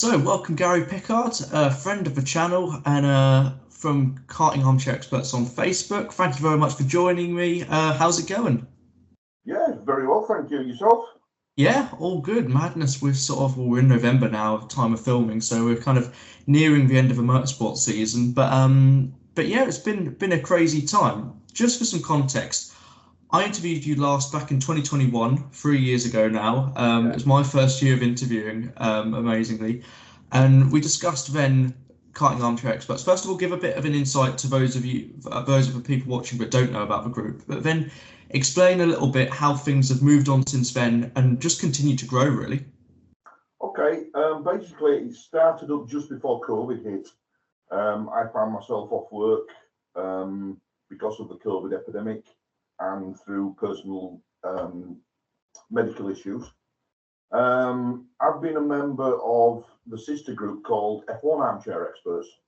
So, welcome Gary Pickard, a friend of the channel and from Karting Armchair Experts on Facebook. Thank you very much for joining me. How's it going? Yeah, very well, thank you. Yourself? Yeah, all good. Madness. We're in November now, time of filming, so we're kind of nearing the end of the motorsport season. But yeah, it's been a crazy time. Just for some context, I interviewed you last back in 2021, 3 years ago now. It Yeah. was my first year of interviewing, amazingly. And we discussed then karting armchair experts. First of all, give a bit of an insight to those of the people watching but don't know about the group. But then explain a little bit how things have moved on since then and just continue to grow, really. Okay. Basically, it started up just before COVID hit. I found myself off work because of the COVID epidemic and through personal medical issues. I've been a member of the sister group called F1 Armchair Experts,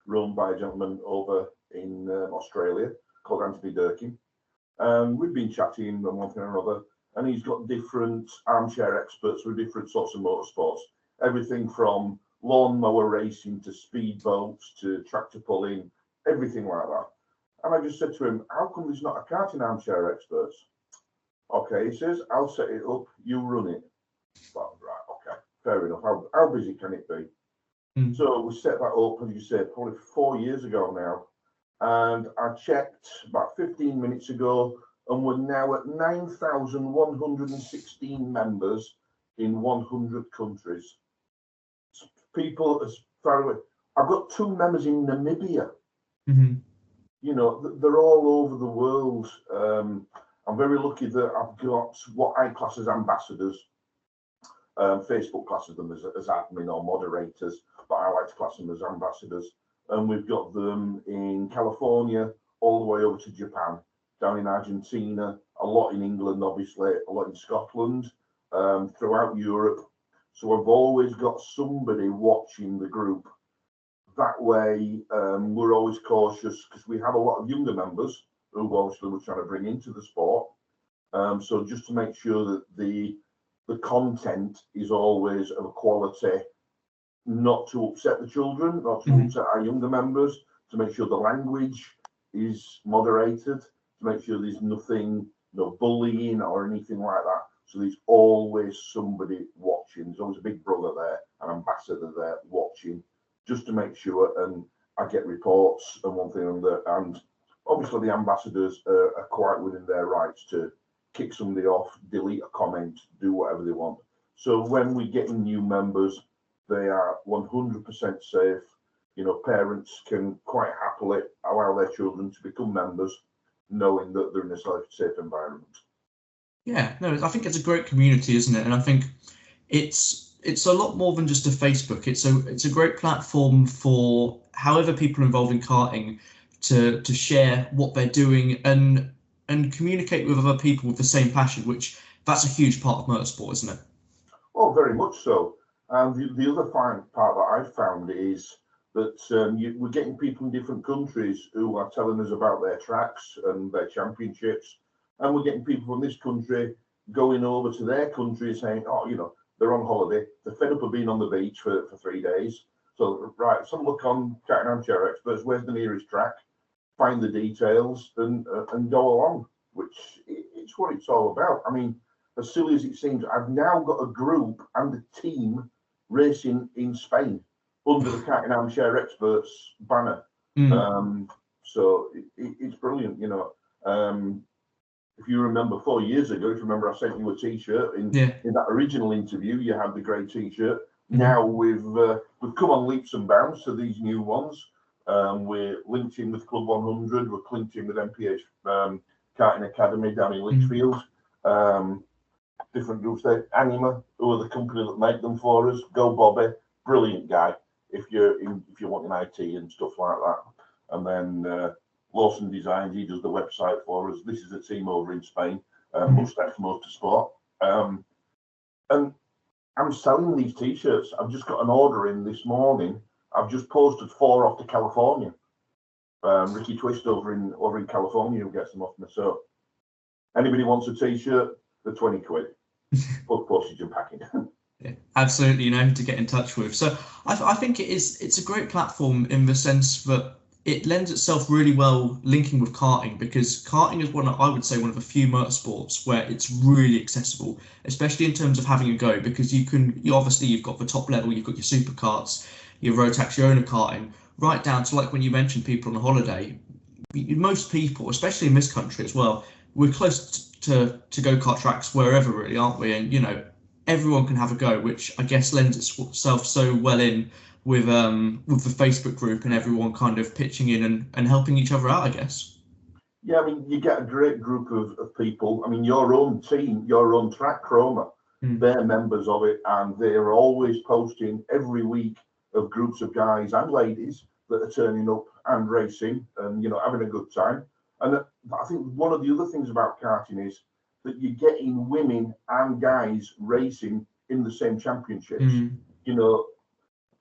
run by a gentleman over in Australia called Anthony Durkin. We've been chatting on one thing or another, and he's got different armchair experts with different sorts of motorsports. Everything from lawnmower racing to speedboats to tractor pulling, everything like that. And I just said to him, how come there's not a karting armchair experts? Okay, he says, I'll set it up, you run it. Well, right, okay, fair enough. How busy can it be? Mm. So we set that up, as you said, probably 4 years ago now. And I checked about 15 minutes ago, and we're now at 9,116 members in 100 countries. People as far away. I've got two members in Namibia. Mm-hmm. You know, they're all over the world. I'm very lucky that I've got what I class as ambassadors. Facebook classes them as admin or moderators, but I like to class them as ambassadors. And we've got them in California, all the way over to Japan, down in Argentina, a lot in England, obviously, a lot in Scotland, throughout Europe. So I've always got somebody watching the group. That way, we're always cautious because we have a lot of younger members who obviously we're trying to bring into the sport. So just to make sure that the content is always of a quality, not to upset the children, not to Mm-hmm. upset our younger members, to make sure the language is moderated, to make sure there's nothing, no bullying or anything like that. So there's always somebody watching. There's always a big brother there, an ambassador there watching, just to make sure. And I get reports and one thing and the, and obviously the ambassadors are quite within their rights to kick somebody off, delete a comment, do whatever they want. So when we get in new members, they are 100% safe. You know, parents can quite happily allow their children to become members, knowing that they're in a safe environment. Yeah, no, I think it's a great community, isn't it? And I think it's a lot more than just a Facebook. It's a great platform for however people involved in karting to share what they're doing and communicate with other people with the same passion, which that's a huge part of motorsport, isn't it? Oh, very much so. And the other fine part that I've found is that we're getting people in different countries who are telling us about their tracks and their championships. And we're getting people from this country going over to their country saying, oh, you know, they're on holiday. They're fed up of being on the beach for 3 days. So, right, some look on Karting Armchair Experts, where's the nearest track? Find the details and go along, which it's what it's all about. I mean, as silly as it seems, I've now got a group and a team racing in Spain under the Karting Armchair Experts banner. Mm, So it's brilliant, you know. If you remember 4 years ago, if you remember, I sent you a T-shirt yeah. in that original interview. You had the grey T-shirt. Mhm. Now we've come on leaps and bounds to these new ones. We're linked in with Club 100. We're linked in with MPH Karting Academy down in Lichfield. Different groups there. Anima, who are the company that make them for us. Go Bobby, brilliant guy. If you want an IT and stuff like that, and then Lawson Designs, he does the website for us. This is a team over in Spain, Mustache Motorsport, and I'm selling these T-shirts. I've just got an order in this morning. I've just posted 4 off to California. Ricky Twist over in California who gets them off me. So anybody wants a T-shirt, they're 20 quid. Plus postage and packing. Yeah, absolutely, you know, to get in touch with. So I think it's a great platform in the sense that it lends itself really well linking with karting, because karting is I would say one of the few motorsports where it's really accessible, especially in terms of having a go, because you obviously you've got the top level, you've got your superkarts, your Rotax, your owner karting, right down to, like when you mentioned people on holiday, most people, especially in this country as well, we're close to go-kart tracks wherever really, aren't we? And you know, everyone can have a go, which I guess lends itself so well in with the Facebook group and everyone kind of pitching in and helping each other out, I guess. Yeah, I mean, you get a great group of people. I mean, your own team, your own track Chroma, they're members of it, and they're always posting every week of groups of guys and ladies that are turning up and racing and, you know, having a good time. And I think one of the other things about karting is that you're getting women and guys racing in the same championships. You know,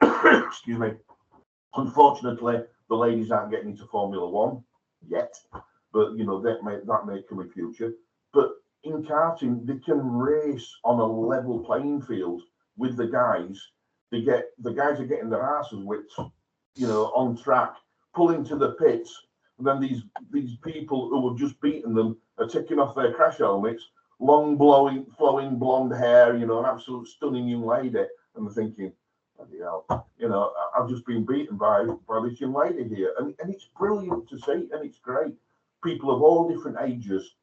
excuse me. Unfortunately, the ladies aren't getting into Formula One yet, but you know that may come in future. But in karting, they can race on a level playing field with the guys. The guys are getting their asses whipped, you know, on track, pulling to the pits, and then these people who have just beaten them are taking off their crash helmets, long flowing blonde hair, you know, an absolute stunning young lady, and they're thinking, bloody hell, you know, I've just been beaten by this young lady here, and it's brilliant to see, and it's great. People of all different ages.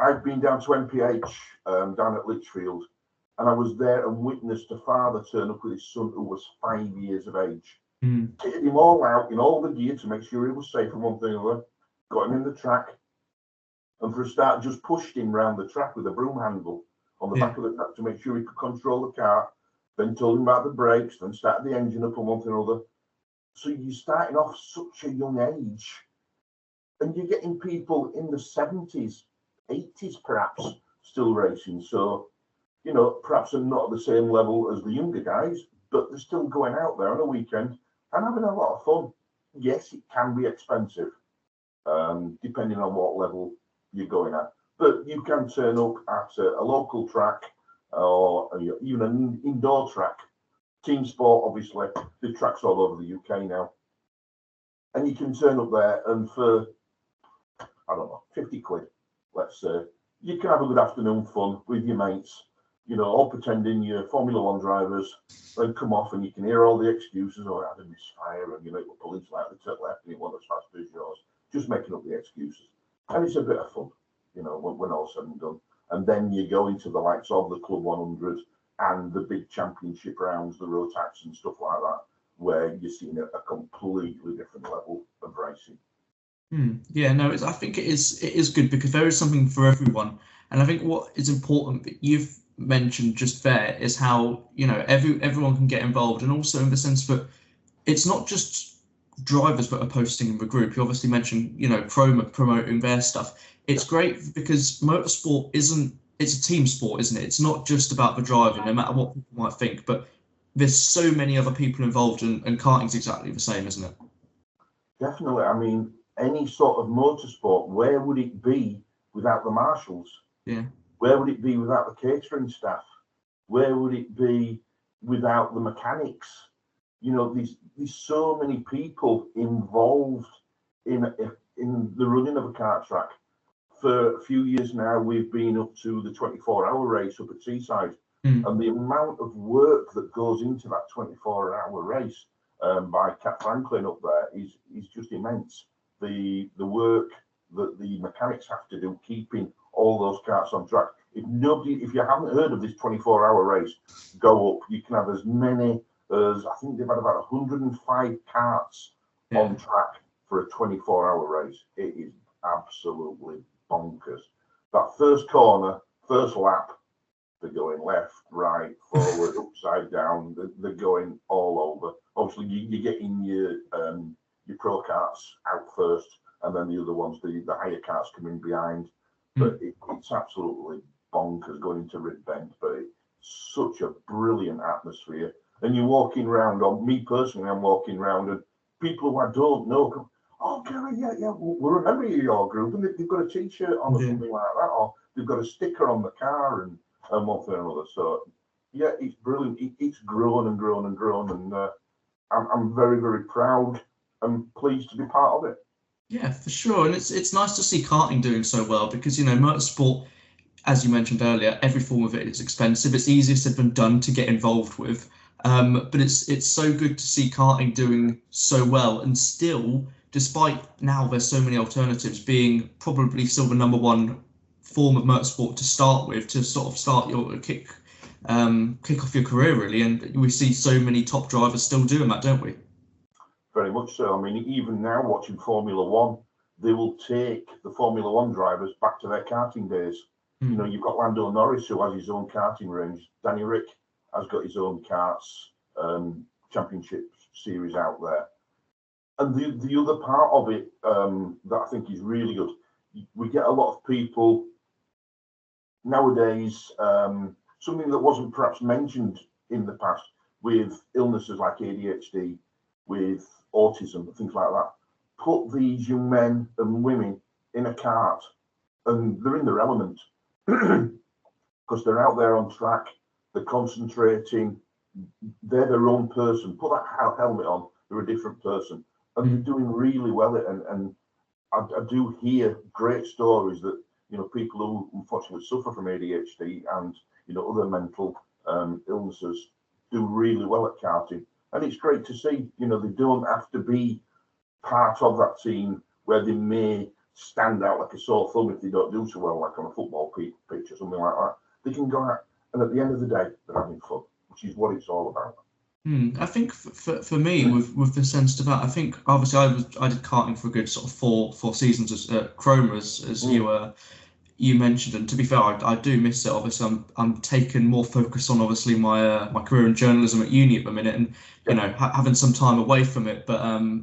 I've been down to MPH down at Lichfield, and I was there and witnessed a father turn up with his son who was 5 years of age. Kitted him all out in all the gear to make sure he was safe from one thing or another, got him in the track, and for a start just pushed him round the track with a broom handle on the back of the track to make sure he could control the car, then told him about the brakes, then started the engine up and one thing or other. So you're starting off such a young age, and you're getting people in the 70s, 80s perhaps, still racing. So, you know, perhaps they're not at the same level as the younger guys, but they're still going out there on a weekend and having a lot of fun. Yes, it can be expensive, depending on what level you're going at. But you can turn up at a local track or even an indoor track. Team sport, obviously, the tracks all over the UK now. And you can turn up there and for, I don't know, 50 quid, let's say, you can have a good afternoon fun with your mates, you know, all pretending you're Formula One drivers, then come off and you can hear all the excuses, oh, I had a misfire, and you know, the police like to take left and it wasn't as fast as yours, just making up the excuses. And it's a bit of fun, you know, when all's said and done. And then you go into the likes of the Club 100 and the big championship rounds, the Rotax and stuff like that, where you're seeing a completely different level of racing. Yeah, no, I think it is good because there is something for everyone. And I think what is important that you've mentioned just there is how, you know, everyone can get involved, and also in the sense that it's not just drivers that are posting in the group. You obviously mentioned, you know, Chroma promoting their stuff. It's great because motorsport it's a team sport, isn't it? It's not just about the driving, no matter what people might think, but there's so many other people involved, and karting's exactly the same, isn't it? Definitely. I mean, any sort of motorsport, where would it be without the marshals? Yeah. Where would it be without the catering staff? Where would it be without the mechanics? You know, there's so many people involved in the running of a kart track. For a few years now, we've been up to the 24-hour race up at Seaside, and the amount of work that goes into that 24-hour race by Cat Franklin up there is just immense. The work that the mechanics have to do keeping all those karts on track. If you haven't heard of this 24-hour race, go up. You can have as many as, I think they've had about 105 karts on track for a 24-hour race. It is absolutely bonkers. That first corner, first lap, they're going left, right, forward, upside down. They're going all over. Obviously, you're getting your pro karts out first, and then the other ones, the higher karts, come in behind. But it's absolutely bonkers going into Rip Bend. But it's such a brilliant atmosphere. And you're walking around, or me personally, I'm walking around, and people who I don't know come, oh, Gary, yeah, we remember your group, and they've got a T-shirt on or something like that, or they've got a sticker on the car and one thing or another. So Yeah, it's brilliant. It's grown and grown and grown, and I'm very, very proud and pleased to be part of it. Yeah, for sure. And it's nice to see karting doing so well because, you know, motorsport, as you mentioned earlier, every form of it is expensive. It's easier said than done to get involved with. But it's so good to see karting doing so well and still, despite now there's so many alternatives, being probably still the number one form of motorsport to start with, to sort of start your kick off your career really. And we see so many top drivers still doing that, don't we? Very much so. I mean, even now watching Formula One, they will take the Formula One drivers back to their karting days. You know, you've got Lando Norris who has his own karting range. Danny Rick has got his own karts championship series out there. And the other part of it that I think is really good, we get a lot of people nowadays, something that wasn't perhaps mentioned in the past with illnesses like ADHD, with autism, things like that. Put these young men and women in a cart and they're in their element because they're out there on track, they're concentrating, they're their own person. Put that helmet on, they're a different person, and they're doing really well. And I do hear great stories that, you know, people who unfortunately suffer from ADHD and, you know, other mental illnesses do really well at karting. And it's great to see, you know, they don't have to be part of that team where they may stand out like a sore thumb if they don't do so well, like on a football pitch or something like that. They can go out and at the end of the day, they're having fun, which is what it's all about. I think for me, with the sense to that, I think obviously I did karting for a good sort of four seasons as Chroma as you mentioned, and to be fair, I do miss it. Obviously, I'm taking more focus on obviously my career in journalism at uni at the minute, and you know having some time away from it. But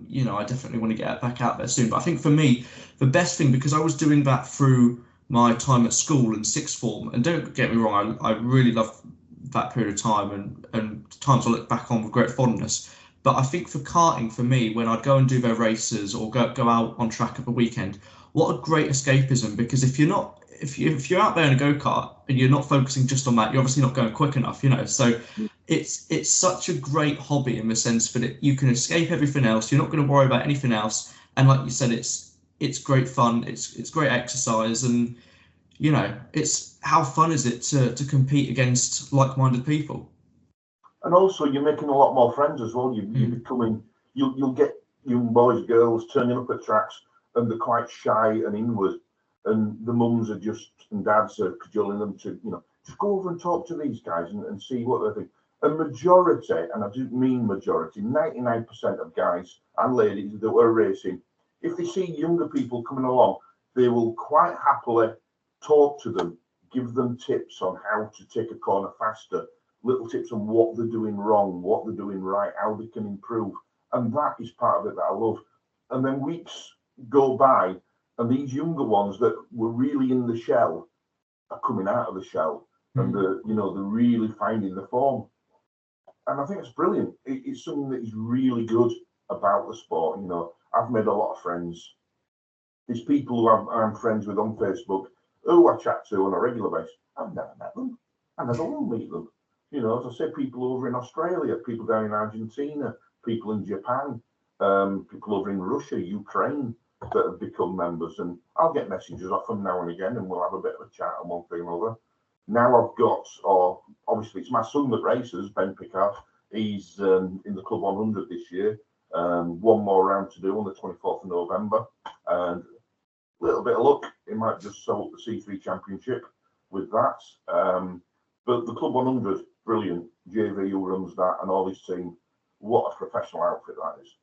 you know, I definitely want to get back out there soon. But I think for me, the best thing, because I was doing that through my time at school and sixth form, and don't get me wrong, I really love that period of time and times I look back on with great fondness. But I think for karting, for me, when I'd go and do their races or go out on track at the weekend, what a great escapism, because if you're out there in a go-kart and you're not focusing just on that, you're obviously not going quick enough, you know. So it's such a great hobby in the sense that you can escape everything else. You're not going to worry about anything else. And like you said, it's great fun. It's great exercise, and you know, it's how fun is it to compete against like-minded people. And also, you're making a lot more friends as well. You're becoming, you'll get young boys, girls turning up at tracks, and they're quite shy and inward, and the mums are just and dads are cajoling them to, you know, just go over and talk to these guys and see what they think. A majority, and I do mean majority, 99% of guys and ladies that were racing, if they see younger people coming along, they will quite happily talk to them, give them tips on how to take a corner faster, little tips on what they're doing wrong, what they're doing right, how they can improve. And that is part of it that I love. And then weeks go by, and these younger ones that were really in the shell are coming out of the shell, and they're really finding the form. And I think it's brilliant. It's something that is really good about the sport. You know, I've made a lot of friends. There's people who I'm friends with on Facebook who I chat to on a regular basis. I've never met them. I never will meet them. You know, as I say, people over in Australia, people down in Argentina, people in Japan, people over in Russia, Ukraine that have become members. And I'll get messages off them now and again, and we'll have a bit of a chat on one thing or another. Now I've got, obviously it's my son that races, Ben Pickard. He's in the Club 100 this year. One more round to do on the 24th of November. And a little bit of luck, he might just sell up the C3 Championship with that. But the Club 100, brilliant. JV who runs that and all his team, what a professional outfit that is.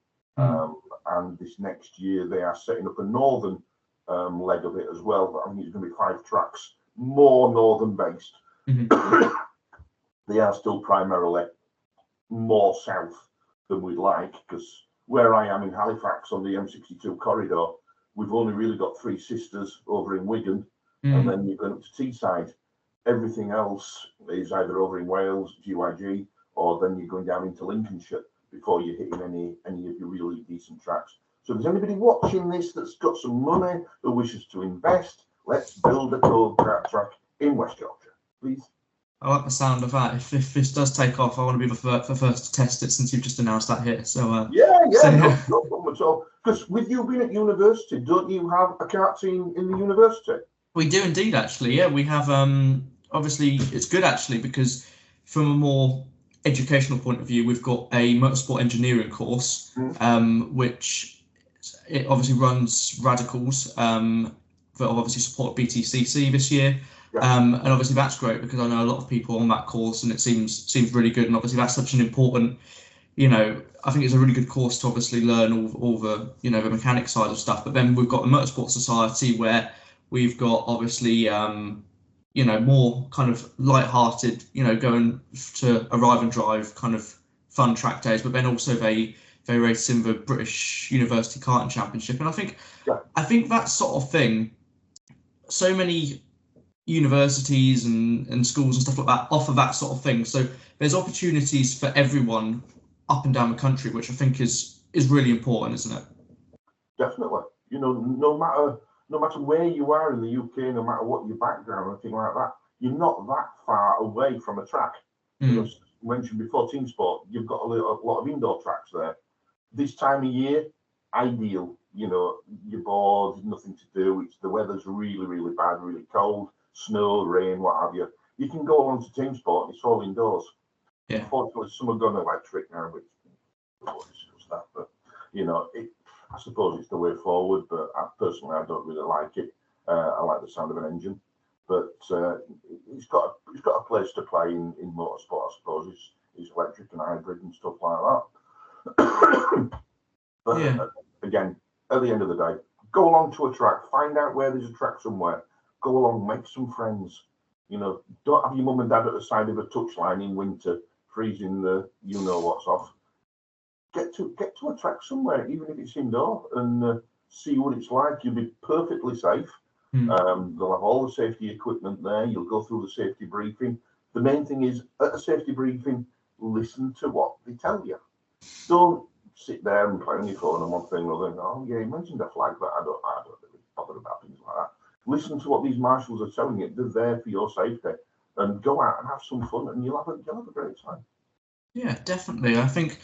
And this next year they are setting up a northern leg of it as well. But I think it's going to be 5 tracks, more northern based. They are still primarily more south than we'd like, because where I am in Halifax on the M62 corridor, we've only really got 3 sisters over in Wigan, and then you're going up to Teesside. Everything else is either over in Wales, GYG, or then you're going down into Lincolnshire before you're hitting any of your really decent tracks. So if there's anybody watching this that's got some money who wishes to invest, let's build a go-kart track in West Yorkshire, please. I like the sound of that. If this does take off, I want to be the first to test it since you've just announced that here. Yeah, So yeah, yeah, no problem at all. Because with you being at university, don't you have a kart team in the university? we do indeed actually. Yeah, we have. Obviously, it's good actually because from a more educational point of view, we've got a motorsport engineering course, Mm, which it obviously runs radicals. That have obviously supported BTCC this year. yeah, And obviously that's great because I know a lot of people on that course and it seems really good. And obviously that's such an important, I think it's a really good course to obviously learn all the, the mechanic side of stuff. But then we've got the Motorsport Society where we've got obviously, more kind of light-hearted, going to arrive and drive kind of fun track days. But then also they race in the British University Karting Championship. And yeah. I think that sort of thing, so many universities and schools and stuff like that offer that sort of thing. So there's opportunities for everyone up and down the country, which I think is really important, isn't it? Definitely. No matter where you are in the UK, no matter what your background or anything like that, you're not that far away from a track. Mm. Mentioned before team sport, you've got a lot of indoor tracks there. This time of year, ideal. You're bored, nothing to do. The weather's really, really bad, really cold, snow, rain, what have you. You can go along to team sport and it's all indoors. Yeah. Unfortunately, some have gone electric now, which we won't discuss that. But I suppose it's the way forward. But personally, I don't really like it. I like the sound of an engine, but it's got a place to play in motorsport. I suppose it's electric and hybrid and stuff like that. But Yeah. again, at the end of the day, go along to a track, find out where there's a track somewhere, go along, make some friends. Don't have your mum and dad at the side of a touchline in winter, freezing the what's off. Get to a track somewhere, even if it's indoor, and see what it's like. You'll be perfectly safe. Mm. They'll have all the safety equipment there. You'll go through the safety briefing. The main thing is at a safety briefing, listen to what they tell you. Don't sit there and play on your phone and one thing or another. Oh yeah, you mentioned a flag, but I don't really bother about things like that. Listen to what these marshals are telling you. They're there for your safety, and go out and have some fun, and you'll have a great time. Yeah, definitely. I think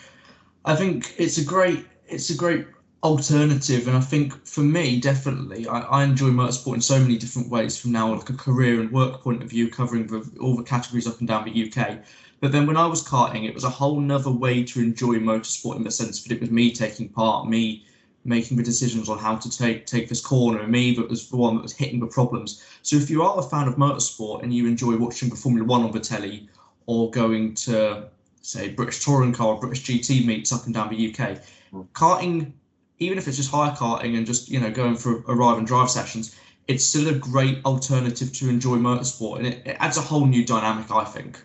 it's a great alternative, and I think for me, definitely, I enjoy motorsport in so many different ways from now like a career and work point of view, covering all the categories up and down the UK. But then when I was karting, it was a whole nother way to enjoy motorsport in the sense that it was me taking part, me making the decisions on how to take this corner, and me that was the one that was hitting the problems. So if you are a fan of motorsport and you enjoy watching the Formula One on the telly or going to say British touring car or British GT meets up and down the UK. Mm. Karting, even if it's just hire karting and just going for arrive and drive sessions, it's still a great alternative to enjoy motorsport, and it adds a whole new dynamic, I think.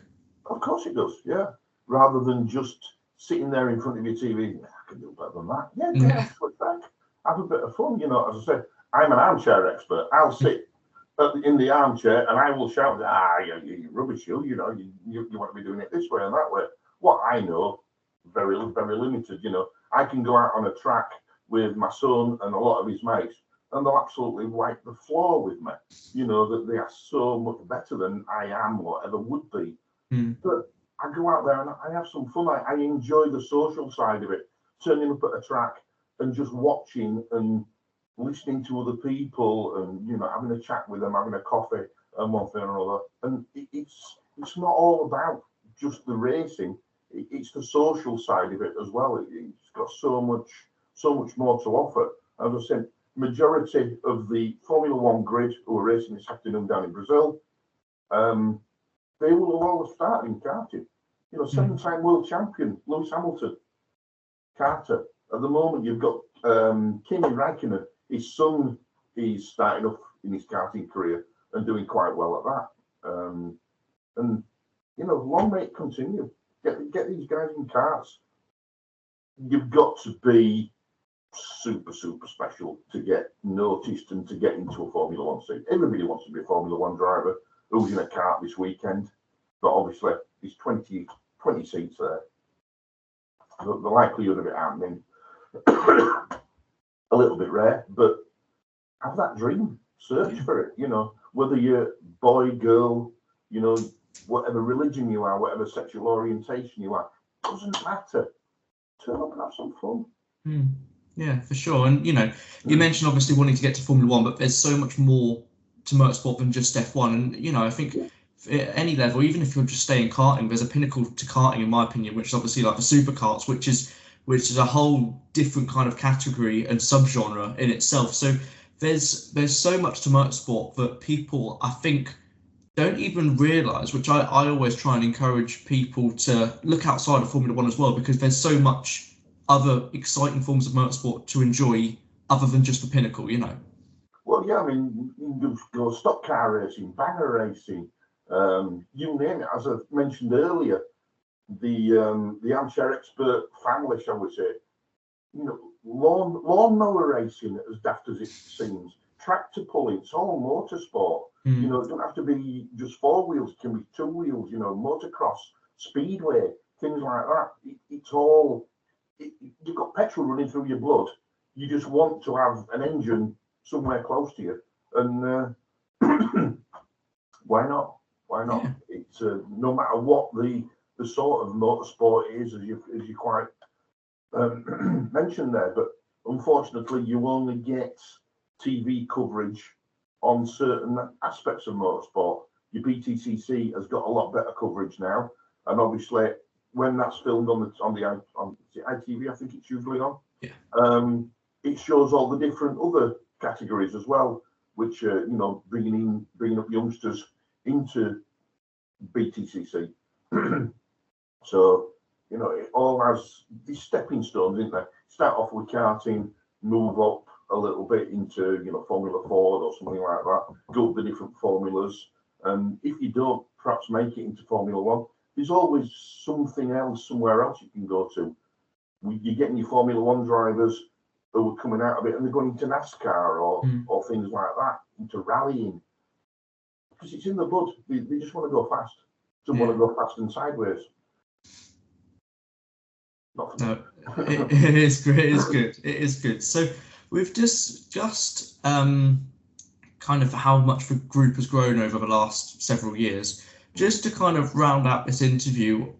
Of course it does, yeah. Rather than just sitting there in front of your TV, I can do better than that. Yeah, get Yeah, out to a track, have a bit of fun. As I said, I'm an armchair expert. I'll sit in the armchair and I will shout, you rubbish, you want to be doing it this way and that way. What I know, very, very limited. I can go out on a track with my son and a lot of his mates, and they'll absolutely wipe the floor with me. That they are so much better than I am or ever would be. mm, But I go out there and I have some fun. I enjoy the social side of it, turning up at a track and just watching and listening to other people and having a chat with them, having a coffee and one thing or another. And it's not all about just the racing. It's the social side of it as well. It's got so much more to offer. As I said, majority of the Formula One grid who are racing this afternoon down in Brazil, they will have all started in karting. mm, Seven-time world champion Lewis Hamilton, karter. At the moment, you've got Kimi Räikkönen. His son is starting off in his karting career and doing quite well at that. And long may it continue. Get these guys in karts. You've got to be super, super special to get noticed and to get into a Formula One seat. Everybody wants to be a Formula One driver. Who's in a kart this weekend? But obviously, there's 20 seats there. The likelihood of it happening a little bit rare, but have that dream, search for it. Whether you're boy, girl, whatever religion you are, whatever sexual orientation you are, doesn't matter. Turn up and have some fun. Yeah, for sure. And you mentioned obviously wanting to get to Formula One, but there's so much more to motorsport than just F1. And I think at any level, even if you're just staying karting, there's a pinnacle to karting, in my opinion, which is obviously like the supercars, which is a whole different kind of category and subgenre in itself. So there's so much to motorsport that people, I think, don't even realise, which I always try and encourage people to look outside of Formula One as well, because there's so much other exciting forms of motorsport to enjoy other than just the pinnacle, Well, yeah, I mean, you go stock car racing, banger racing, you name it. As I mentioned earlier, the Armchair Expert family, shall we say, lawnmower racing, as daft as it seems, tractor pulling, it's all motorsport. It doesn't have to be just four wheels, it can be two wheels, motocross, speedway, things like that. It's all, you've got petrol running through your blood. You just want to have an engine somewhere close to you. And why not? Why not? Yeah. It's no matter what the sort of motorsport is, as you quite mentioned there, but unfortunately you only get TV coverage on certain aspects of motorsport. Your BTCC has got a lot better coverage now, and obviously when that's filmed on ITV, I think it's usually on. Yeah. It shows all the different other categories as well, which bringing up youngsters into BTCC. So it all has these stepping stones, isn't there? Start off with karting, move up a little bit into Formula Ford or something like that. Go up the different formulas, and if you don't perhaps make it into Formula One, there's always something else somewhere else you can go to. You're getting your Formula One drivers who are coming out of it and they're going into NASCAR or things like that, into rallying, because it's in the blood. They just want to go fast. Don't want to go fast and sideways. No, it is great. It is good. It is good. So we've discussed kind of how much the group has grown over the last several years. Just to kind of round out this interview,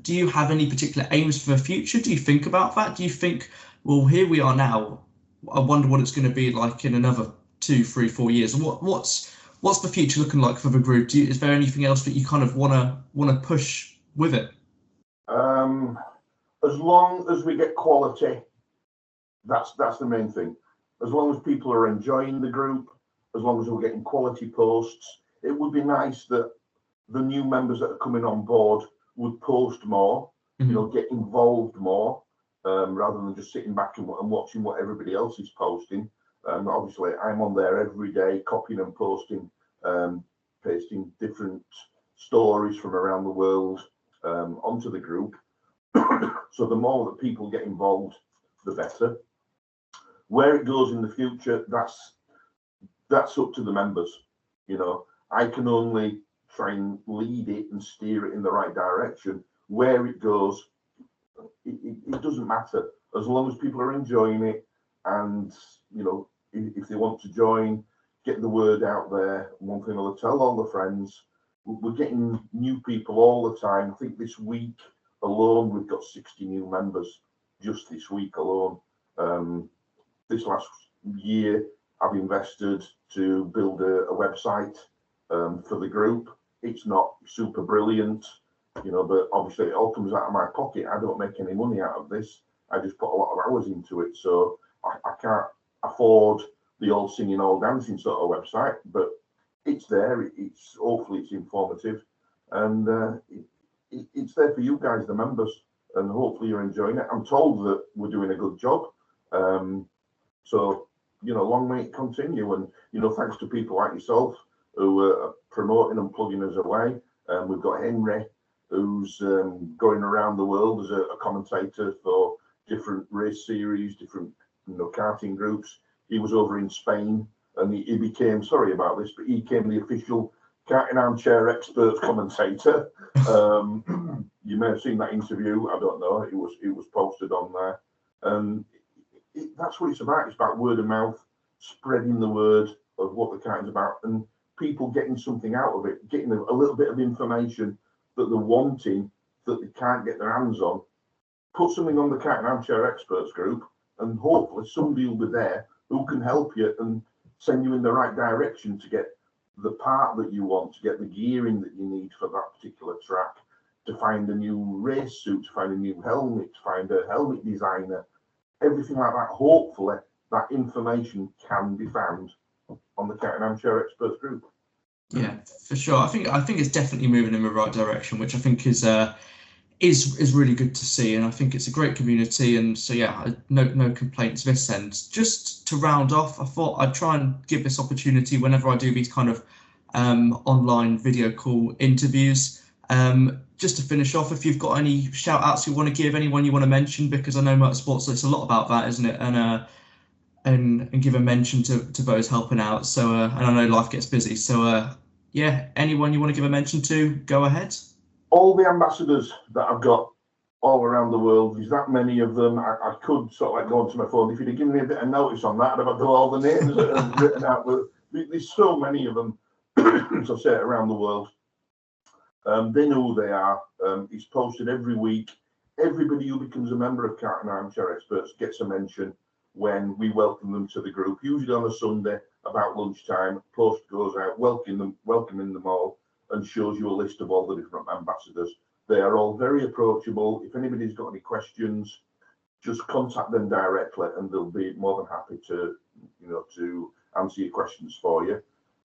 do you have any particular aims for the future? Do you think about that? Do you think, well, here we are now, I wonder what it's going to be like in another 2, 3, 4 years? And what's the future looking like for the group? Is there anything else that you kind of want to push with it? As long as we get quality, that's the main thing. As long as people are enjoying the group, as long as we're getting quality posts, it would be nice that the new members that are coming on board would post more, get involved more, rather than just sitting back and watching what everybody else is posting. Obviously, I'm on there every day, copying and posting, pasting different stories from around the world onto the group. So the more that people get involved, the better. Where it goes in the future, that's up to the members. I can only try and lead it and steer it in the right direction. Where it goes, it doesn't matter, as long as people are enjoying it, and if they want to join, get the word out there. One thing or another, tell all the friends. We're getting new people all the time. I think this week alone we've got 60 new members just this week alone. This last year I've invested to build a website for the group. It's not super brilliant, but obviously it all comes out of my pocket. I don't make any money out of this. I just put a lot of hours into it, so I can't afford the all singing, all dancing sort of website, but it's there. Hopefully it's informative, and it's there for you guys, the members, and hopefully you're enjoying it. I'm told that we're doing a good job, so long may it continue. And thanks to people like yourself who are promoting and plugging us away. We've got Henry, who's going around the world as a commentator for different race series, different karting groups. He was over in Spain, and he became, sorry about this, but he became the official Karting Armchair Experts commentator. You may have seen that interview. I don't know. It was posted on there, and that's what it's about. It's about word of mouth, spreading the word of what the karting's about, and people getting something out of it, getting a little bit of information that they're wanting that they can't get their hands on. Put something on the Karting Armchair Experts group, and hopefully somebody will be there who can help you and send you in the right direction to get the part that you want, to get the gearing that you need for that particular track, to find a new race suit, to find a new helmet, to find a helmet designer, everything like that. Hopefully that information can be found on the Karting Armchair Experts group. Yeah, for sure. I think it's definitely moving in the right direction, which I think is really good to see, and I think it's a great community. And so yeah, no complaints this end. Just to round off, I thought I'd try and give this opportunity whenever I do these kind of online video call interviews. Just to finish off, if you've got any shout outs you want to give, anyone you want to mention, because I know motorsports, it's a lot about that, isn't it? And give a mention to those helping out. So and I know life gets busy. So yeah, anyone you want to give a mention to, go ahead. All the ambassadors that I've got all around the world, there's that many of them. I could sort of like go onto my phone. If you'd have given me a bit of notice on that, I'd have got all the names that are written out. But there's so many of them, as I say, around the world. They know who they are. It's posted every week. Everybody who becomes a member of Karting Armchair Experts gets a mention when we welcome them to the group, usually on a Sunday about lunchtime. Post goes out, welcoming them all, and shows you a list of all the different ambassadors. They are all very approachable. If anybody's got any questions, just contact them directly, and they'll be more than happy to answer your questions for you.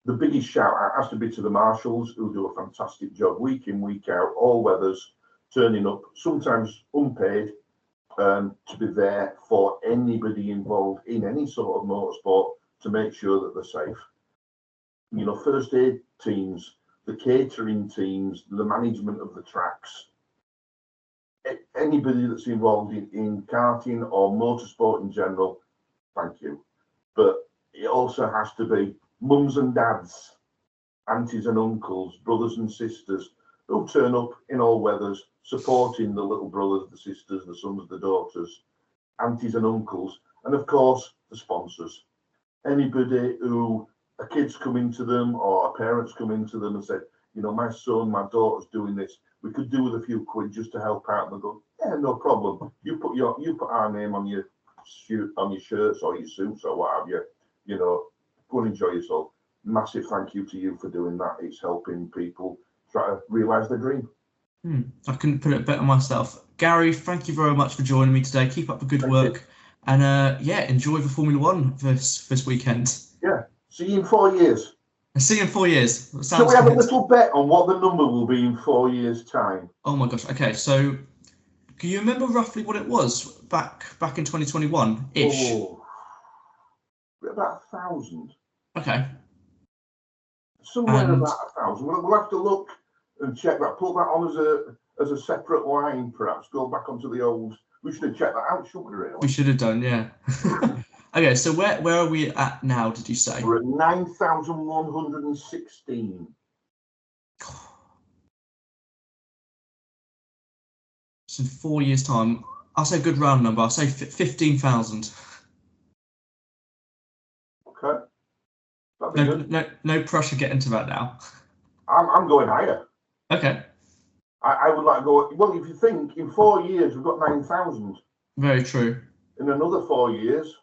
The biggest shout out has to be to the marshals, who do a fantastic job week in, week out, all weathers, turning up, sometimes unpaid, to be there for anybody involved in any sort of motorsport to make sure that they're safe. First aid teams, the catering teams, the management of the tracks, anybody that's involved in karting or motorsport in general, thank you. But it also has to be mums and dads, aunties and uncles, brothers and sisters who turn up in all weathers, supporting the little brothers, the sisters, the sons, the daughters, aunties and uncles, and of course the sponsors. Anybody who a kid's come into them or a parent's come into them and said, my son, my daughter's doing this, we could do with a few quid just to help out. And they go, yeah, no problem. You put our name on your shirts or your suits or what have you. Go and enjoy yourself. Massive thank you to you for doing that. It's helping people try to realise their dream. I couldn't put it better myself. Gary, thank you very much for joining me today. Keep up the good work. And enjoy the Formula One this weekend. Yeah, see you in 4 years. See you in 4 years. Shall we have a little bet on what the number will be in 4 years' time? Oh my gosh. Okay, so can you remember roughly what it was back in 2021-ish? Oh, about 1,000. Okay. Somewhere about 1,000. We'll have to look and check that. Put that on as a separate line, perhaps. Go back onto the old. We should have checked that out, shouldn't we? Really? We should have done, yeah. Okay, so where are we at now? Did you say? We're at 9,116. So in 4 years' time, I'll say a good round number. I'll say 15,000. Okay. No pressure getting to that now. I'm going higher. Okay. I would like to go. Well, if you think in 4 years we've got 9,000. Very true. In another 4 years,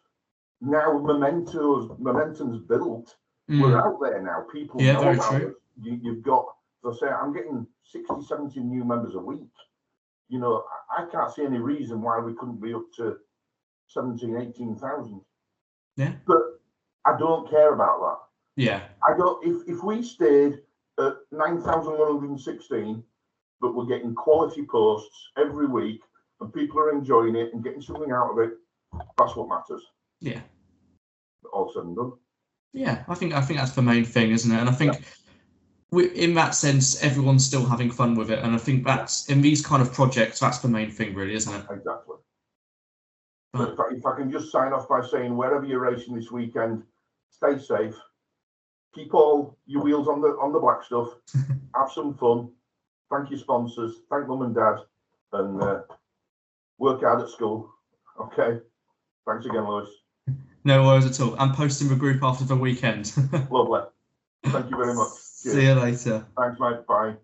now momentum's built. We're out there now. People know very about true. us. You've got. So say I'm getting 60, 70 new members a week. I can't see any reason why we couldn't be up to 17, 18,000. Yeah. But I don't care about that. Yeah. I don't. If we stayed at 9,116, but we're getting quality posts every week, and people are enjoying it and getting something out of it, that's what matters. Yeah. All said and done. Yeah, I think that's the main thing, isn't it? And I think in that sense, everyone's still having fun with it, and I think that's in these kind of projects, that's the main thing, really, isn't it? Exactly. But if I can just sign off by saying, wherever you're racing this weekend, stay safe. Keep all your wheels on the black stuff. Have some fun. Thank your sponsors. Thank mum and dad, and work hard at school. Okay. Thanks again, Lewis. No worries at all. I'm posting the group after the weekend. Lovely. Thank you very much. See you later. Thanks, mate. Bye.